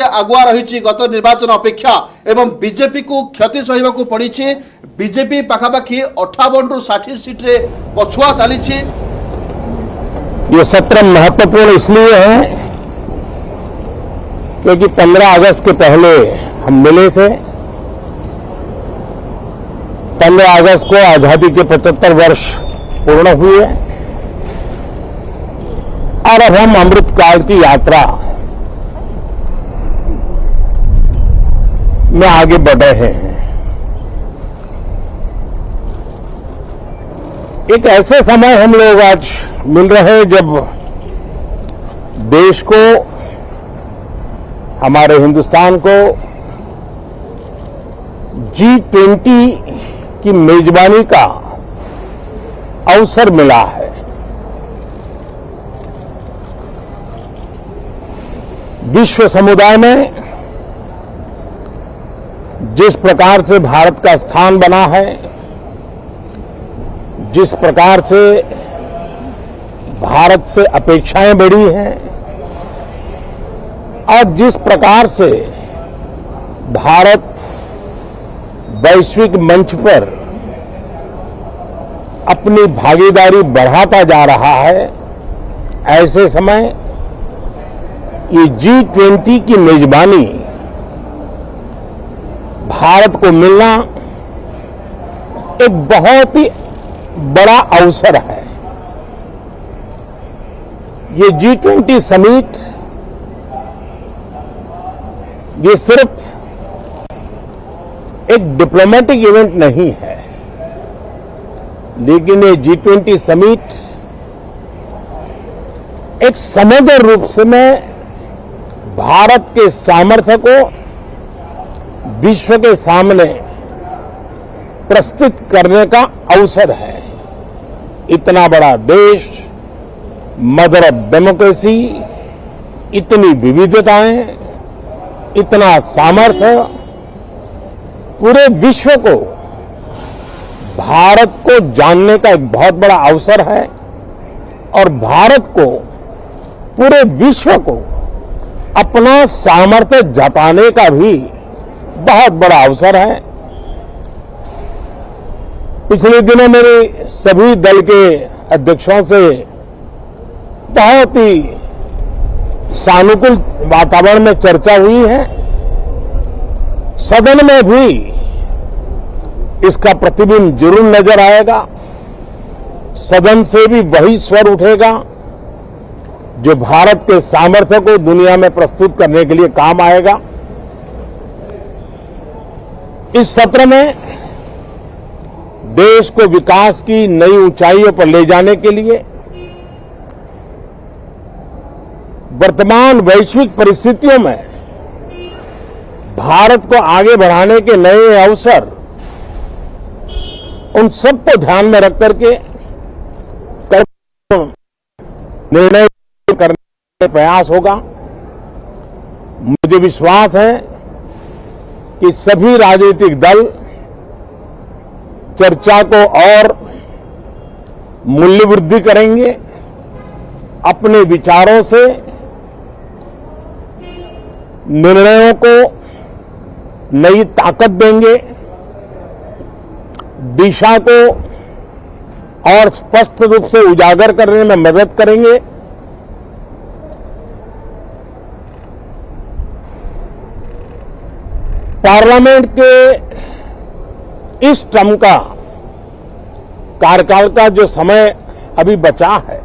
आगुआ रही गत निर्वाचन अपेक्षा एवं बीजेपी को क्षति सहवाक पड़ी। बीजेपी पाखापाखि 58 रु 60 सीट रे पछुआ चली। ये सत्र महत्वपूर्ण इसलिए है क्योंकि 15 अगस्त के पहले हम मिले थे। 15 अगस्त को आजादी के 75 वर्ष पूर्ण हुए और अब हम अमृतकाल की यात्रा में आगे बढ़ रहे हैं। एक ऐसे समय हम लोग आज मिल रहे हैं जब देश को, हमारे हिंदुस्तान को G20 की मेजबानी का अवसर मिला है। विश्व समुदाय में जिस प्रकार से भारत का स्थान बना है, जिस प्रकार से भारत से अपेक्षाएं बढ़ी हैं और जिस प्रकार से भारत वैश्विक मंच पर अपनी भागीदारी बढ़ाता जा रहा है, ऐसे समय ये G20 की मेजबानी भारत को मिलना एक बहुत ही बड़ा अवसर है। ये G20 समिट ये सिर्फ एक डिप्लोमेटिक इवेंट नहीं है, लेकिन ये G20 समिट एक समग्र रूप से में भारत के सामर्थ्य को विश्व के सामने प्रस्तुत करने का अवसर है। इतना बड़ा देश, मदर ऑफ डेमोक्रेसी, इतनी विविधताएं, इतना सामर्थ्य, पूरे विश्व को भारत को जानने का एक बहुत बड़ा अवसर है और भारत को, पूरे विश्व को अपना सामर्थ्य जताने का भी बहुत बड़ा अवसर है। पिछले दिनों मेरे सभी दल के अध्यक्षों से बहुत ही सानुकूल वातावरण में चर्चा हुई है। सदन में भी इसका प्रतिबिंब जरूर नजर आएगा। सदन से भी वही स्वर उठेगा जो भारत के सामर्थ्य को दुनिया में प्रस्तुत करने के लिए काम आएगा। इस सत्र में देश को विकास की नई ऊंचाइयों पर ले जाने के लिए वर्तमान वैश्विक परिस्थितियों में भारत को आगे बढ़ाने के नए अवसर, उन सबको ध्यान में रख करके निर्णय करने का प्रयास होगा। मुझे विश्वास है कि सभी राजनीतिक दल चर्चा को और मूल्य वृद्धि करेंगे, अपने विचारों से निर्णयों को नई ताकत देंगे, दिशा को और स्पष्ट रूप से उजागर करने में मदद करेंगे। पार्लियामेंट के इस टर्म का कार्यकाल का जो समय अभी बचा है,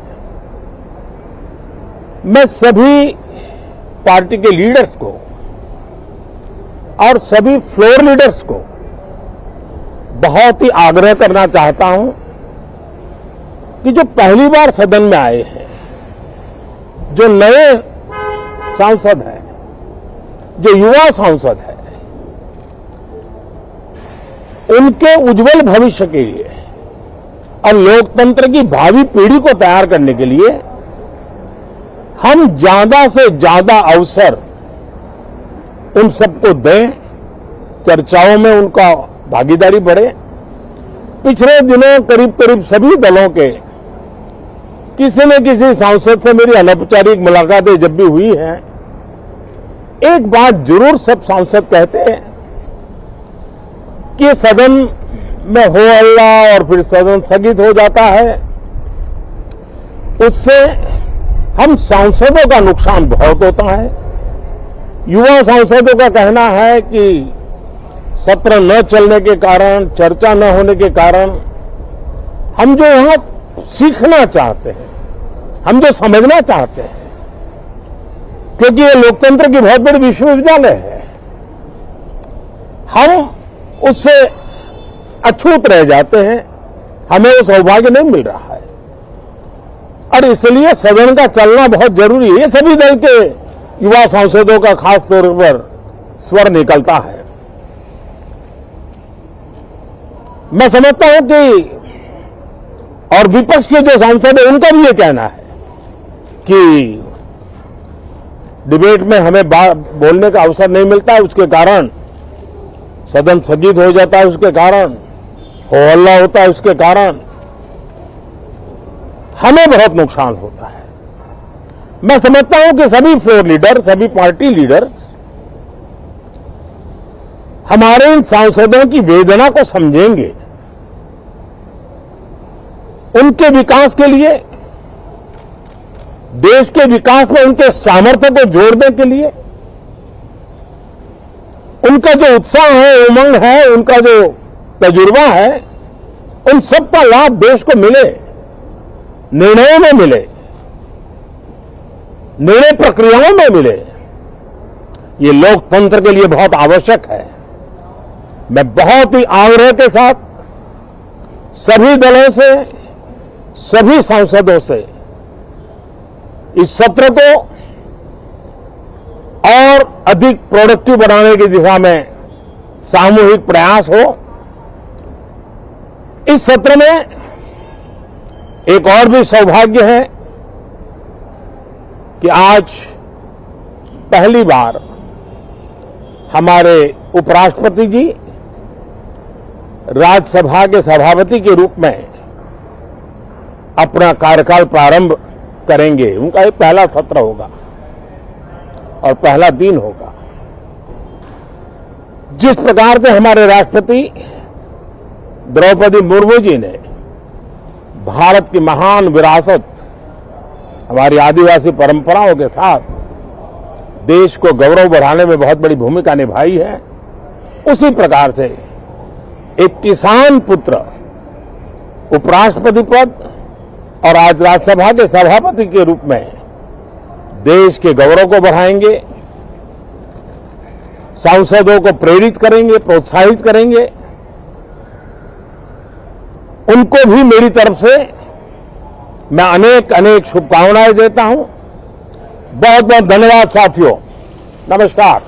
मैं सभी पार्टी के लीडर्स को और सभी फ्लोर लीडर्स को बहुत ही आग्रह करना चाहता हूं कि जो पहली बार सदन में आए हैं, जो नए सांसद हैं, जो युवा सांसद हैं, उनके उज्जवल भविष्य के लिए और लोकतंत्र की भावी पीढ़ी को तैयार करने के लिए हम ज्यादा से ज्यादा अवसर उन सबको दें, चर्चाओं में उनका भागीदारी बढ़े। पिछले दिनों करीब करीब सभी दलों के किसी न किसी सांसद से मेरी अनौपचारिक मुलाकातें जब भी हुई हैं, एक बात जरूर सब सांसद कहते हैं कि सदन में हो हल्ला और फिर सदन स्थगित हो जाता है, उससे हम सांसदों का नुकसान बहुत होता है। युवा सांसदों का कहना है कि सत्र न चलने के कारण, चर्चा न होने के कारण हम जो यहां सीखना चाहते हैं, हम जो समझना चाहते हैं, क्योंकि ये लोकतंत्र की बहुत बड़ी विश्वविद्यालय है, हम उससे अछूत रह जाते हैं, हमें वो सौभाग्य नहीं मिल रहा है और इसलिए सदन का चलना बहुत जरूरी है। ये सभी दल के युवा सांसदों का खास तौर पर स्वर निकलता है। मैं समझता हूं कि और विपक्ष के जो सांसद है उनका भी ये कहना है कि डिबेट में हमें बोलने का अवसर नहीं मिलता है, उसके कारण सदन स्थगित हो जाता है, उसके कारण हो हल्ला होता है, उसके कारण हमें बहुत नुकसान होता है। मैं समझता हूं कि सभी फ्लोर लीडर, सभी पार्टी लीडर्स हमारे इन सांसदों की वेदना को समझेंगे, उनके विकास के लिए, देश के विकास में उनके सामर्थ्य को जोड़ने के लिए, उनका जो उत्साह है, उमंग है, उनका जो तजुर्बा है, उन सब का लाभ देश को मिले, निर्णयों में मिले, निर्णय प्रक्रियाओं में मिले, ये लोकतंत्र के लिए बहुत आवश्यक है। मैं बहुत ही आग्रह के साथ सभी दलों से, सभी सांसदों से इस सत्र को और अधिक प्रोडक्टिव बनाने की दिशा में सामूहिक प्रयास हो। इस सत्र में एक और भी सौभाग्य है कि आज पहली बार हमारे उपराष्ट्रपति जी राज्यसभा के सभापति के रूप में अपना कार्यकाल प्रारंभ करेंगे। उनका ये पहला सत्र होगा और पहला दिन होगा। जिस प्रकार से हमारे राष्ट्रपति द्रौपदी मुर्मू जी ने भारत की महान विरासत, हमारी आदिवासी परंपराओं के साथ देश को गौरव बढ़ाने में बहुत बड़ी भूमिका निभाई है, उसी प्रकार से एक किसान पुत्र उपराष्ट्रपति पद और आज राज्यसभा के सभापति के रूप में देश के गौरव को बढ़ाएंगे, सांसदों को प्रेरित करेंगे, प्रोत्साहित करेंगे। उनको भी मेरी तरफ से मैं अनेक अनेक शुभकामनाएं देता हूं। बहुत बहुत धन्यवाद साथियों। नमस्कार।